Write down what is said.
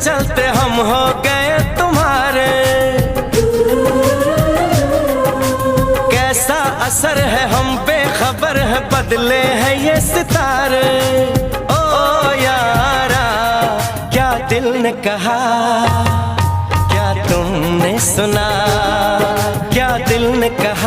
चलते हम हो गए तुम्हारे। कैसा असर है हम बेखबर है, बदले हैं ये सितारे। ओ यारा क्या दिल ने कहा, क्या तुमने सुना, क्या दिल ने कहा।